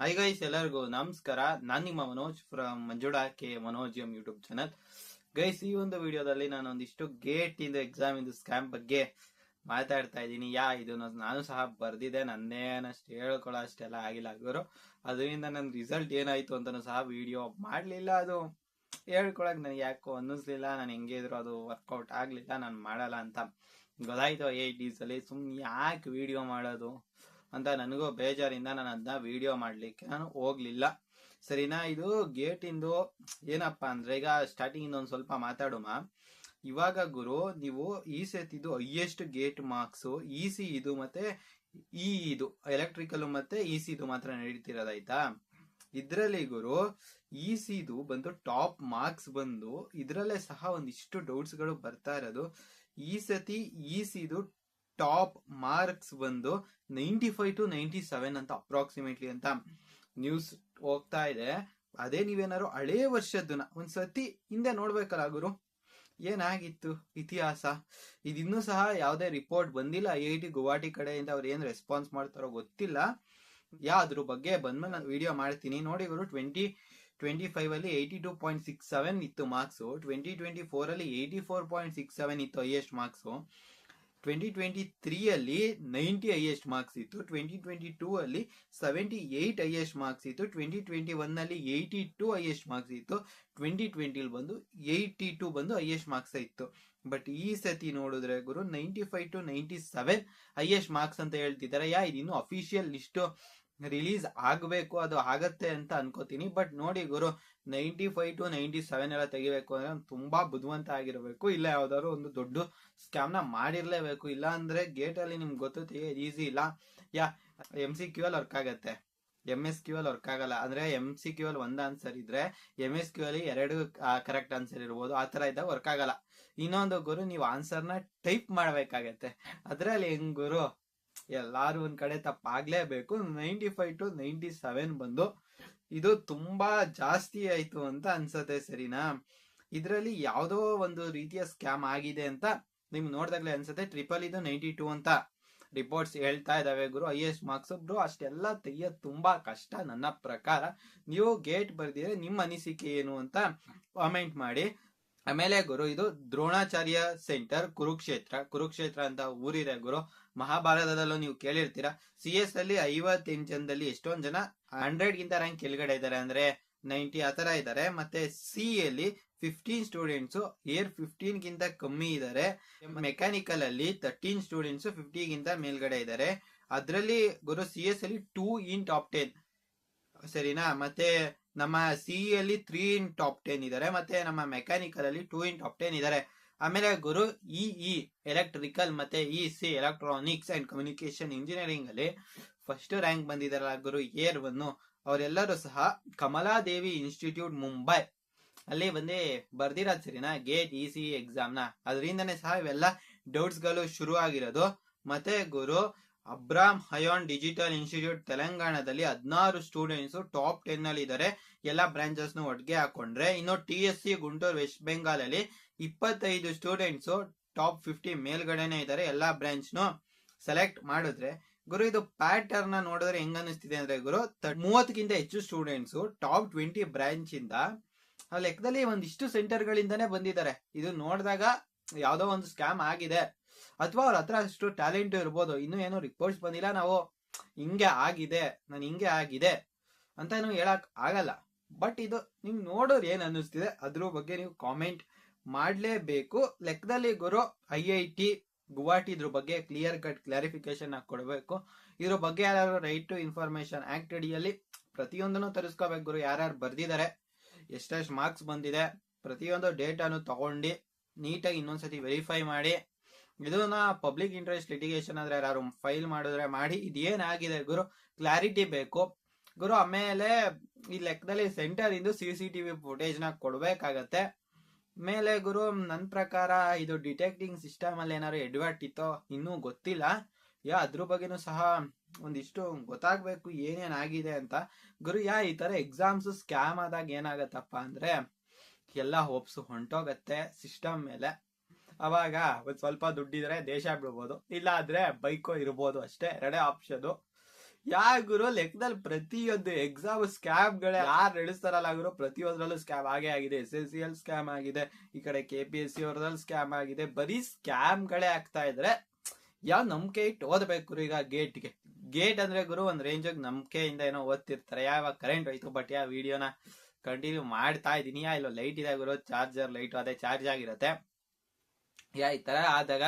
Hi guys, ಎಲ್ಲರಿಗೂ ನಮಸ್ಕಾರ. ನಾನು ನಿಮ್ಮ Manoj from Manjula K Manoj YouTube channel. Guys, ಈ ಒಂದು ವಿಡಿಯೋದಲ್ಲಿ ನಾನು ಒಂದಿಷ್ಟು ಗೇಟ್ ಇಂದ ಎಕ್ಸಾಮ್ ಇಂದು ಸ್ಕ್ಯಾಮ್ ಬಗ್ಗೆ ಮಾತಾಡ್ತಾ ಇದ್ದೀನಿ. ಇದು ನಾನು ಸಹ ಬರ್ದಿದೆ, ನನ್ನೇನಷ್ಟು ಹೇಳ್ಕೊಳ್ಳೋ ಅಷ್ಟೆಲ್ಲ ಆಗಿಲ್ಲ ಗುರು. ಅದರಿಂದ ನನ್ನ ರಿಸಲ್ಟ್ ಏನಾಯ್ತು ಅಂತನೂ ಸಹ ವಿಡಿಯೋ ಮಾಡಲಿಲ್ಲ. ಅದು ಹೇಳ್ಕೊಳಕ್ ನನಗೆ ಯಾಕೋ ಅನ್ನಿಸ್ಲಿಲ್ಲ. ನಾನು ಹೆಂಗೆ ಇದ್ರು ಅದು ವರ್ಕೌಟ್ ಆಗಲಿಲ್ಲ, ನಾನು ಮಾಡಲ್ಲ ಅಂತ ಗೊತ್ತಾಯ್ತು. ಅಲ್ಲಿ ಸುಮ್ಮನೆ ಯಾಕೆ ವಿಡಿಯೋ ಮಾಡೋದು ಅಂತ ನನಗೂ ಬೇಜಾರಿಂದ ನಾನು ಅದನ್ನ ವಿಡಿಯೋ ಮಾಡ್ಲಿಕ್ಕೆ ನಾನು ಹೋಗ್ಲಿಲ್ಲ. ಸರಿನಾ? ಇದು ಗೇಟ್ ಇಂದು ಏನಪ್ಪಾ ಅಂದ್ರೆ, ಈಗ ಸ್ಟಾರ್ಟಿಂಗ್ ಇಂದ ಒಂದ್ ಸ್ವಲ್ಪ ಮಾತಾಡುಮ. ಇವಾಗ ಗುರು, ನೀವು ಈ ಸತಿದು ಹೈಯೆಸ್ಟ್ ಗೇಟ್ ಮಾರ್ಕ್ಸ್ ಇಸಿ ಇದು ಮತ್ತೆ ಇದು ಎಲೆಕ್ಟ್ರಿಕಲ್ ಮತ್ತೆ ಇಸಿ ಇದು ಮಾತ್ರ ನಡೀತಿರೋದಾಯ್ತಾ. ಇದ್ರಲ್ಲಿ ಗುರು ಇಸಿದು ಬಂದು ಟಾಪ್ ಮಾರ್ಕ್ಸ್ ಬಂದು ಇದ್ರಲ್ಲೇ ಸಹ ಒಂದಿಷ್ಟು ಡೌಟ್ಸ್ ಗಳು ಬರ್ತಾ ಇರೋದು. ಈ ಸತಿ ಇಸಿದು ಟಾಪ್ ಮಾರ್ಕ್ಸ್ ಬಂದು 95 to 97 ಅಂತ ಅಪ್ರಾಕ್ಸಿಮೇಟ್ಲಿ ಅಂತ ನ್ಯೂಸ್ ಹೋಗ್ತಾ ಇದೆ. ಅದೇ ನೀವೇನಾದ್ರು ಹಳೇ ವರ್ಷದನ್ನ ಒಂದ್ಸತಿ ಹಿಂದೆ ನೋಡ್ಬೇಕಲ್ಲ ಗುರು, ಏನಾಗಿತ್ತು ಇತಿಹಾಸ. ಇದಿನ್ನೂ ಸಹ ಯಾವುದೇ ರಿಪೋರ್ಟ್ ಬಂದಿಲ್ಲ. IIT ಗುವಾಹಟಿ ಕಡೆಯಿಂದ ಅವ್ರು ಏನ್ ರೆಸ್ಪಾನ್ಸ್ ಮಾಡ್ತಾರೋ ಗೊತ್ತಿಲ್ಲ. ಅದ್ರ ಬಗ್ಗೆ ಬಂದ್ಮೇಲೆ ನಾನು ವಿಡಿಯೋ ಮಾಡ್ತೀನಿ. ನೋಡಿ ಗುರು, 2025 ಅಲ್ಲಿ 82.67 ಇತ್ತು ಮಾರ್ಕ್ಸ್. 2024 ಅಲ್ಲಿ 84.67 ಇತ್ತು ಹೈಯೆಸ್ಟ್ ಮಾರ್ಕ್ಸ್. 2023 ಅಲ್ಲಿ 90 ಹೈಯೆಸ್ಟ್ ಮಾರ್ಕ್ಸ್ ಇತ್ತು. 2022 ಅಲ್ಲಿ 78 ಹೈಯೆಸ್ಟ್ ಮಾರ್ಕ್ಸ್ ಇತ್ತು. 2021 ಅಲ್ಲಿ 82 ಹೈಯೆಸ್ಟ್ ಮಾರ್ಕ್ಸ್ ಇತ್ತು. 2020 ಬಂದು 82 ಬಂದು ಹೈಯೆಸ್ಟ್ ಮಾರ್ಕ್ಸ್ ಇತ್ತು. ಬಟ್ ಈ ಸತಿ ನೋಡಿದ್ರೆ ಗುರು 95 to 97 ಹೈಯೆಸ್ಟ್ ಮಾರ್ಕ್ಸ್ ಅಂತ ಹೇಳ್ತಿದ್ದಾರೆ. ಇದು ಇನ್ನು ಅಫಿಷಿಯಲ್ ಲಿಸ್ಟ್ ರಿಲೀಸ್ ಆಗಬೇಕು, ಅದು ಆಗತ್ತೆ ಅಂತ ಅನ್ಕೋತೀನಿ. ಬಟ್ ನೋಡಿ ಗುರು, 95 to 97 ಎಲ್ಲ ತೆಗಿಬೇಕು ಅಂದ್ರೆ ತುಂಬಾ ಬುದ್ಧಿವಂತ ಆಗಿರಬೇಕು, ಇಲ್ಲ ಯಾವ್ದಾದ್ರು ಒಂದು ದೊಡ್ಡ ಸ್ಕ್ಯಾಮ್ ನ ಮಾಡಿರ್ಲೇಬೇಕು. ಇಲ್ಲ ಅಂದ್ರೆ ಗೇಟ್ ಅಲ್ಲಿ ನಿಮ್ಗೆ ಗೊತ್ತು ಈಸಿ ಇಲ್ಲ. MCQ ಅಲ್ಲಿ ವರ್ಕ್ ಆಗತ್ತೆ, MSQ ಅಲ್ಲಿ ವರ್ಕ್ ಆಗಲ್ಲ. ಅಂದ್ರೆ MCQ ಅಲ್ಲಿ ಒಂದ್ ಆನ್ಸರ್ ಇದ್ರೆ MSQ ಅಲ್ಲಿ 2 ಕರೆಕ್ಟ್ ಆನ್ಸರ್ ಇರ್ಬೋದು. ಆ ತರ ಇದ್ದಾಗ ವರ್ಕ್ ಆಗಲ್ಲ. ಇನ್ನೊಂದು ಗುರು, ನೀವು ಆನ್ಸರ್ ನ ಟೈಪ್ ಮಾಡ್ಬೇಕಾಗತ್ತೆ. ಅದ್ರಲ್ಲಿ ಹೆಂಗ್ ಗುರು, ಎಲ್ಲಾರು ಒಂದ್ ಕಡೆ ತಪ್ಪಾಗ್ಲೇಬೇಕು. 95 to 97 ಬಂದು ಇದು ತುಂಬಾ ಜಾಸ್ತಿ ಆಯ್ತು ಅಂತ ಅನ್ಸತ್ತೆ. ಸರಿನಾ? ಇದ್ರಲ್ಲಿ ಯಾವ್ದೋ ಒಂದು ರೀತಿಯ ಸ್ಕ್ಯಾಮ್ ಆಗಿದೆ ಅಂತ ನಿಮ್ಗೆ ನೋಡ್ದಾಗ್ಲೇ ಅನ್ಸತ್ತೆ. ಟ್ರಿಪಲ್ ಇದು 92 ಅಂತ ರಿಪೋರ್ಟ್ಸ್ ಹೇಳ್ತಾ ಇದಾವೆ ಗುರು. ಹೈಯೆಸ್ಟ್ ಮಾರ್ಕ್ಸ್ ಬ್ರೋ, ಅಷ್ಟೆಲ್ಲ ತೆಗಿಯೋದು ತುಂಬಾ ಕಷ್ಟ ನನ್ನ ಪ್ರಕಾರ. ನೀವು ಗೇಟ್ ಬರ್ದಿದ್ರೆ ನಿಮ್ಮ ಅನಿಸಿಕೆ ಏನು ಅಂತ ಕಾಮೆಂಟ್ ಮಾಡಿ. ಆಮೇಲೆ ಗುರು, ಇದು ದ್ರೋಣಾಚಾರ್ಯ ಸೆಂಟರ್ ಕುರುಕ್ಷೇತ್ರ ಅಂತ ಊರಿದೆ ಗುರು. ಮಹಾಭಾರತದಲ್ಲೂ ನೀವು ಕೇಳಿರ್ತೀರಾ. CS ಅಲ್ಲಿ 58 ಜನದಲ್ಲಿ ಎಷ್ಟೊಂದ್ ಜನ 100 ಗಿಂತ ರ್ಯಾಂಕ್ ಕೆಳಗಡೆ ಇದ್ದಾರೆ, ಅಂದ್ರೆ 90 ಆತರ ಇದ್ದಾರೆ. ಮತ್ತೆ C ಅಲ್ಲಿ 15 ಸ್ಟೂಡೆಂಟ್ಸ್ ಏರ್ 15 ಗಿಂತ ಕಮ್ಮಿ ಇದ್ದಾರೆ. ಮೆಕ್ಯಾನಿಕಲ್ ಅಲ್ಲಿ 13 ಸ್ಟೂಡೆಂಟ್ಸ್ 50 ಗಿಂತ ಮೇಲ್ಗಡೆ ಇದ್ದಾರೆ. ಅದ್ರಲ್ಲಿ ಗುರು CS ಅಲ್ಲಿ 2 in top 10, ಸರಿನಾ? ಮತ್ತೆ ನಮ್ಮ CE ಅಲ್ಲಿ 3 in top 10 ಇದ್ದಾರೆ. ಮತ್ತೆ ನಮ್ಮ ಮೆಕ್ಯಾನಿಕಲ್ ಅಲ್ಲಿ 2 in top 10 ಇದ್ದಾರೆ. ಆಮೇಲೆ ಗುರು, EE ಎಲೆಕ್ಟ್ರಿಕಲ್ ಮತ್ತೆ EC electronics and communication engineering ಅಲ್ಲಿ ಫಸ್ಟ್ ರ್ಯಾಂಕ್ ಬಂದಿದಾರಲ್ಲ ಗುರು, ಏರ್ 1, ಅವರೆಲ್ಲರೂ ಸಹ ಕಮಲಾದೇವಿ ಇನ್ಸ್ಟಿಟ್ಯೂಟ್ ಮುಂಬೈ ಅಲ್ಲಿ ಬಂದು ಬರ್ದಿರೋದು. ಸರಿನಾ? ಗೇಟ್ EC ಎಕ್ಸಾಮ್ ನ. ಅದರಿಂದನೇ ಸಹ ಇವೆಲ್ಲ ಡೌಟ್ಸ್ ಗಳು ಶುರು ಆಗಿರೋದು. ಮತ್ತೆ ಗುರು, ಅಬ್ರಾಮ್ ಹಯಾನ್ ಡಿಜಿಟಲ್ ಇನ್ಸ್ಟಿಟ್ಯೂಟ್ ತೆಲಂಗಾಣದಲ್ಲಿ 16 ಸ್ಟೂಡೆಂಟ್ಸ್ ಟಾಪ್ 10 ಅಲ್ಲಿ ಇದ್ದಾರೆ, ಎಲ್ಲಾ ಬ್ರಾಂಚಸ್ ಒಟ್ಟಿಗೆ ಹಾಕೊಂಡ್ರೆ. ಇನ್ನು TSC ಗುಂಟೂರು ವೆಸ್ಟ್ ಬೆಂಗಾಲ್ ಅಲ್ಲಿ 25 ಸ್ಟೂಡೆಂಟ್ಸ್ ಟಾಪ್ 50 ಮೇಲ್ಗಡೆನೆ ಇದ್ದಾರೆ, ಎಲ್ಲಾ ಬ್ರಾಂಚ್ ಸೆಲೆಕ್ಟ್ ಮಾಡಿದ್ರೆ. ಗುರು, ಇದು ಪ್ಯಾಟರ್ನ್ ನೋಡಿದ್ರೆ ಹೆಂಗ ಅನಿಸ್ತಿದೆ ಅಂದ್ರೆ ಗುರು, 30ಗಿಂತ ಹೆಚ್ಚು ಸ್ಟೂಡೆಂಟ್ಸ್ ಟಾಪ್ 20 ಬ್ರಾಂಚ್ ಇಂದ ಆ ಲೆಕ್ಕದಲ್ಲಿ ಒಂದಿಷ್ಟು ಸೆಂಟರ್ ಗಳಿಂದಾನೇ ಬಂದಿದ್ದಾರೆ. ಇದು ನೋಡಿದಾಗ ಯಾವ್ದೋ ಒಂದು ಸ್ಕ್ಯಾಮ್ ಆಗಿದೆ, ಅಥವಾ ಅವ್ರ ಹತ್ರ ಅಷ್ಟು ಟ್ಯಾಲೆಂಟ್ ಇರ್ಬೋದು. ಇನ್ನು ಏನೋ ರಿಪೋರ್ಟ್ಸ್ ಬಂದಿಲ್ಲ, ನಾವು ಹಿಂಗೆ ಆಗಿದೆ, ನಾನು ಹಿಂಗೆ ಆಗಿದೆ ಅಂತ ಏನು ಹೇಳಕ್ ಆಗಲ್ಲ. ಬಟ್ ಇದು ನಿಮ್ ನೋಡೋರು ಏನ್ ಅನ್ನಿಸ್ತಿದೆ ಅದ್ರ ಬಗ್ಗೆ ನೀವು ಕಾಮೆಂಟ್ ಮಾಡ್ಲೇಬೇಕು. ಲೆಕ್ಕದಲ್ಲಿ ಗುರು, IIT ಗುವಾಹಟಿ ಇದ್ರ ಬಗ್ಗೆ ಕ್ಲಿಯರ್ ಕಟ್ ಕ್ಲಾರಿಫಿಕೇಶನ್ ಕೊಡಬೇಕು. ಇದ್ರ ಬಗ್ಗೆ ಯಾರು ರೈಟ್ ಟು ಇನ್ಫಾರ್ಮೇಶನ್ ಆಕ್ಟ್ ಅಡಿಯಲ್ಲಿ ಪ್ರತಿಯೊಂದನ್ನು ತರಿಸ್ಕೋಬೇಕು ಗುರು. ಯಾರ್ಯಾರು ಬರ್ದಿದ್ದಾರೆ, ಎಷ್ಟೆಷ್ಟು ಮಾರ್ಕ್ಸ್ ಬಂದಿದೆ, ಪ್ರತಿಯೊಂದು ಡೇಟಾನು ತಗೊಂಡು ನೀಟಾಗಿ ಇನ್ನೊಂದ್ಸತಿ ವೆರಿಫೈ ಮಾಡಿ. ಇದನ್ನ ಪಬ್ಲಿಕ್ ಇಂಟ್ರೆಸ್ಟ್ ಲಿಟಿಗೇಷನ್ ಆದ್ರೆ ಯಾರು ಫೈಲ್ ಮಾಡಿದ್ರೆ ಮಾಡಿ. ಇದೇನಾಗಿದೆ ಗುರು, ಕ್ಲಾರಿಟಿ ಬೇಕು ಗುರು. ಆಮೇಲೆ ಈ ಲೆಕ್ಕದಲ್ಲಿ ಸೆಂಟರ್ ಇಂದು CCTV ಫುಟೇಜ್ ನ ಕೊಡ್ಬೇಕಾಗತ್ತೆ. ಮೇಲೆ ಗುರು, ನನ್ನ ಪ್ರಕಾರ ಇದು ಡಿಟೆಕ್ಟಿಂಗ್ ಸಿಸ್ಟಮ್ ಅಲ್ಲಿ ಏನಾದ್ರು ಎಡ್ವರ್ಟ್ ಇತ್ತೋ ಇನ್ನೂ ಗೊತ್ತಿಲ್ಲ. ಅದ್ರ ಬಗ್ಗೆನೂ ಸಹ ಒಂದಿಷ್ಟು ಗೊತ್ತಾಗ್ಬೇಕು ಏನೇನಾಗಿದೆ ಅಂತ ಗುರು. ಈ ತರ ಎಕ್ಸಾಮ್ಸ್ ಸ್ಕ್ಯಾಮ್ ಆದಾಗ ಏನಾಗತ್ತಪ್ಪ ಅಂದ್ರೆ, ಎಲ್ಲ ಹೋಪ್ಸ್ ಹೊಂಟೋಗತ್ತೆ ಸಿಸ್ಟಮ್ ಮೇಲೆ. ಅವಾಗ ಒಂದ್ ಸ್ವಲ್ಪ ದುಡ್ಡಿದ್ರೆ ದೇಶ ಬಿಡ್ಬೋದು, ಇಲ್ಲ ಆದ್ರೆ ಬೈಕೋ ಇರ್ಬೋದು, ಅಷ್ಟೇ, ಎರಡೇ ಆಪ್ಷನ್. ಯಾ ಗುರು ಲೆಕ್ಕದಲ್ಲಿ ಪ್ರತಿಯೊಂದು ಎಕ್ಸಾಮ್ ಸ್ಕ್ಯಾಮ್ ಗಳೇ ಯಾರು ನಡೆಸ್ತಾರಲ್ಲ ಗುರು, ಪ್ರತಿಯೊಂದ್ರಲ್ಲೂ ಸ್ಕ್ಯಾಮ್ ಆಗೇ ಆಗಿದೆ. SSCL ಸ್ಕ್ಯಾಮ್ ಆಗಿದೆ, ಈ ಕಡೆ KPSC ಅವ್ರದಲ್ಲಿ ಸ್ಕ್ಯಾಮ್ ಆಗಿದೆ. ಬರೀ ಸ್ಕ್ಯಾಮ್ ಗಳೇ ಆಗ್ತಾ ಇದ್ರೆ ಯಾವ ನಂಬಿಕೆ ಇಟ್ಟು ಓದಬೇಕು ಈಗ ಗೇಟ್ ಅಂದ್ರೆ ಗುರು ಒಂದ್ ರೇಂಜ್ ನಂಬಿಕೆಯಿಂದ ಏನೋ ಓದ್ತಿರ್ತಾರೆ. ಯಾವಾಗ ಕರೆಂಟ್ ಹೋಯ್ತು ಬಟ್ ಯಾವ ವಿಡಿಯೋನ ಕಂಟಿನ್ಯೂ ಮಾಡ್ತಾ ಇದೀನಿ. ಇಲ್ಲ ಲೈಟ್ ಇದೆ ಗುರು, ಚಾರ್ಜರ್ ಲೈಟ್ ಅದೇ ಚಾರ್ಜ್ ಆಗಿರತ್ತೆ. ಈ ತರ ಆದಾಗ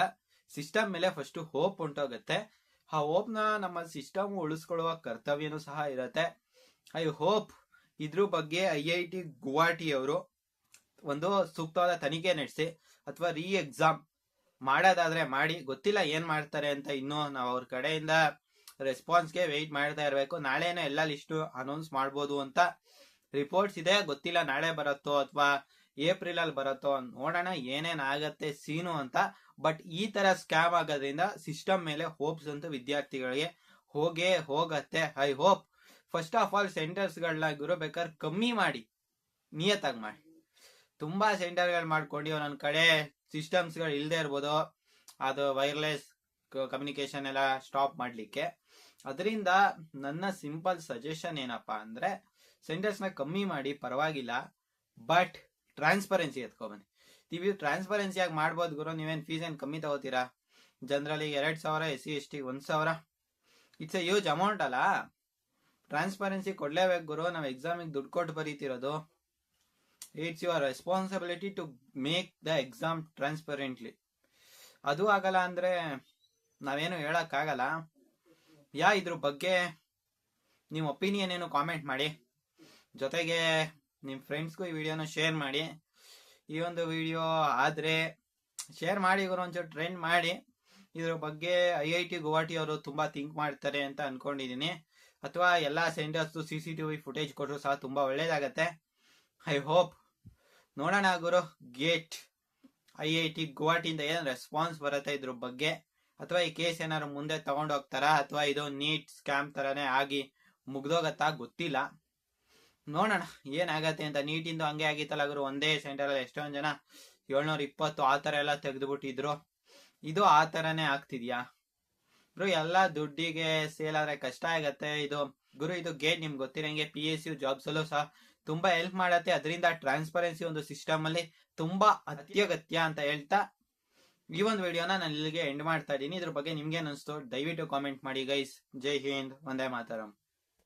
ಸಿಸ್ಟಮ್ ಮೇಲೆ ಫಸ್ಟ್ ಹೋಪ್ ಉಂಟೋಗುತ್ತೆ. ಆ ಹೋಪ್ ನ ನಮ್ಮ ಸಿಸ್ಟಮ್ ಉಳಿಸ್ಕೊಳ್ಳುವ ಕರ್ತವ್ಯನೂ ಸಹ ಇರತ್ತೆ. ಐ ಹೋಪ್ ಇದ್ರ ಬಗ್ಗೆ IIT ಗುವಾಹಟಿ ಅವರು ಒಂದು ಸೂಕ್ತವಾದ ತನಿಖೆ ನಡೆಸಿ ಅಥವಾ ಎಕ್ಸಾಮ್ ಮಾಡೋದಾದ್ರೆ ಮಾಡಿ. ಗೊತ್ತಿಲ್ಲ ಏನ್ ಮಾಡ್ತಾರೆ ಅಂತ, ಇನ್ನು ನಾವು ಅವ್ರ ಕಡೆಯಿಂದ ರೆಸ್ಪಾನ್ಸ್ಗೆ ವೆಯ್ಟ್ ಮಾಡ್ತಾ ಇರಬೇಕು. ನಾಳೆನೇ ಎಲ್ಲ ಲಿಸ್ಟು ಅನೌನ್ಸ್ ಮಾಡ್ಬೋದು ಅಂತ ರಿಪೋರ್ಟ್ಸ್ ಇದೆ. ಗೊತ್ತಿಲ್ಲ ನಾಳೆ ಬರುತ್ತೋ ಅಥವಾ ಏಪ್ರಿಲ್ ಅಲ್ಲಿ ಬರುತ್ತೋ, ನೋಡೋಣ ಏನೇನ್ ಆಗತ್ತೆ ಸೀನು ಅಂತ. ಬಟ್ ಈ ತರ ಸ್ಕ್ಯಾಮ್ ಆಗೋದ್ರಿಂದ ಸಿಸ್ಟಮ್ ಮೇಲೆ ಹೋಪ್ಸ್ ಅಂತೂ ವಿದ್ಯಾರ್ಥಿಗಳಿಗೆ ಹೋಗತ್ತೆ. I hope first of all centres ಗಳನ್ನ ಗುರು ಬೇಕಾದ್ರೆ ಕಮ್ಮಿ ಮಾಡಿ, ನಿಯತ್ತಾಗಿ ಮಾಡಿ. ತುಂಬಾ ಸೆಂಟರ್ ಗಳು ಮಾಡ್ಕೊಂಡು ಒಂದೊಂದ್ ಕಡೆ ಸಿಸ್ಟಮ್ಸ್ ಗಳು ಇಲ್ದೇ ಇರ್ಬೋದು, ಅದು ವೈರ್ಲೆಸ್ ಕಮ್ಯುನಿಕೇಶನ್ ಎಲ್ಲ ಸ್ಟಾಪ್ ಮಾಡ್ಲಿಕ್ಕೆ. ಅದರಿಂದ ನನ್ನ ಸಿಂಪಲ್ ಸಜೆಷನ್ ಏನಪ್ಪಾ ಅಂದ್ರೆ, ಸೆಂಟರ್ಸ್ ನ ಕಮ್ಮಿ ಮಾಡಿ ಪರವಾಗಿಲ್ಲ, ಬಟ್ ಟ್ರಾನ್ಸ್ಪರೆನ್ಸಿ ಎತ್ಕೊಬನ್ನಿ. ನೀವು ಟ್ರಾನ್ಸ್ಪರೆನ್ಸಿ ಆಗಿ ಮಾಡ್ಬೋದು ಗುರು. ನೀವೇನ್ ಫೀಸ್ ಏನ್ ಕಮ್ಮಿ ತಗೋತೀರಾ? Generally 2,000, SC ST 1,000, it's a huge amount ಅಲ್ಲ. ಟ್ರಾನ್ಸ್ಪರೆನ್ಸಿ ಕೊಡ್ಲೇಬೇಕು ಗುರು. ನಾವು ಎಕ್ಸಾಮಿಗೆ ದುಡ್ಡು ಕೊಟ್ಟು ಬರೀತಿರೋದು. It's your responsibility to make the exam transparently. ಅದು ಆಗಲ್ಲ ಅಂದ್ರೆ ನಾವೇನು ಹೇಳಕ್ ಆಗಲ್ಲ. ಇದ್ರ ಬಗ್ಗೆ ನಿಮ್ ಒಪಿನಿಯನ್ ಏನು ಕಾಮೆಂಟ್ ಮಾಡಿ. ಜೊತೆಗೆ ನಿಮ್ ಫ್ರೆಂಡ್ಸ್ಗೂ ಈ ವಿಡಿಯೋನ ಶೇರ್ ಮಾಡಿ. ಈ ಒಂದು ವಿಡಿಯೋ ಆದ್ರೆ ಶೇರ್ ಮಾಡಿ ಗುರು, ಒಂಚೂರು ಟ್ರೆಂಡ್ ಮಾಡಿ. ಇದ್ರ ಬಗ್ಗೆ IIT ಗುವಾಹಟಿ ಅವರು ತುಂಬಾ ಥಿಂಕ್ ಮಾಡ್ತಾರೆ ಅಂತ ಅನ್ಕೊಂಡಿದೀನಿ. ಅಥವಾ ಎಲ್ಲಾ ಸೆಂಟರ್ಸ್ CCTV ಫುಟೇಜ್ ಕೊಟ್ಟರು ಸಹ ತುಂಬಾ ಒಳ್ಳೇದಾಗತ್ತೆ. ಐ ಹೋಪ್ ನೋಡೋಣ ಗುರು, ಗೇಟ್ IIT ಗುವಾಹಟಿಯಿಂದ ಏನ್ ರೆಸ್ಪಾನ್ಸ್ ಬರುತ್ತೆ ಇದ್ರ ಬಗ್ಗೆ, ಅಥವಾ ಈ ಕೇಸ್ ಏನಾದ್ರು ಮುಂದೆ ತಗೊಂಡ್ ಹೋಗ್ತಾರಾ ಅಥವಾ ಇದು ನೀಟ್ ಸ್ಕ್ಯಾಮ್ ತರಾನೇ ಆಗಿ ಮುಗ್ದೋಗತ್ತಾ ಗೊತ್ತಿಲ್ಲ. ನೋಡೋಣ ಏನಾಗತ್ತೆ ಅಂತ. ನೀಟಿಂದು ಹಂಗೆ ಆಗಿತ್ತಲ್ಲ ಗುರು, ಒಂದೇ ಸೆಂಟರ್ ಅಲ್ಲಿ ಎಷ್ಟೊಂದ್ ಜನ 720 ಆ ತರ ಎಲ್ಲ ತೆಗೆದುಬಿಟ್ಟಿದ್ರು. ಇದು ಆ ತರಾನೇ ಆಗ್ತಿದ್ಯಾ ಗುರು? ಎಲ್ಲಾ ದುಡ್ಡಿಗೆ ಸೇಲ್ ಆದ್ರೆ ಕಷ್ಟ ಆಗತ್ತೆ. ಇದು ಗುರು, ಇದು ಗೇಟ್ ನಿಮ್ಗೆ ಗೊತ್ತಿರಂಗೆ PSU ಜಾಬ್ಸ್ ಅಲ್ಲೂ ಸಹ ತುಂಬಾ ಹೆಲ್ಪ್ ಮಾಡತ್ತೆ. ಅದರಿಂದ ಟ್ರಾನ್ಸ್ಪರೆನ್ಸಿ ಒಂದು ಸಿಸ್ಟಮ್ ಅಲ್ಲಿ ತುಂಬಾ ಅತ್ಯಗತ್ಯ ಅಂತ ಹೇಳ್ತಾ ಈ ಒಂದು ವಿಡಿಯೋನ ನಾನು ಇಲ್ಲಿಗೆ ಎಂಡ್ ಮಾಡ್ತಾ ಇದ್ದೀನಿ. ಇದ್ರ ಬಗ್ಗೆ ನಿಮ್ಗೆ ಅನಿಸ್ತು ದಯವಿಟ್ಟು ಕಾಮೆಂಟ್ ಮಾಡಿ ಗೈಸ್. ಜೈ ಹಿಂದ್, ವಂದೇ ಮಾತರಂ.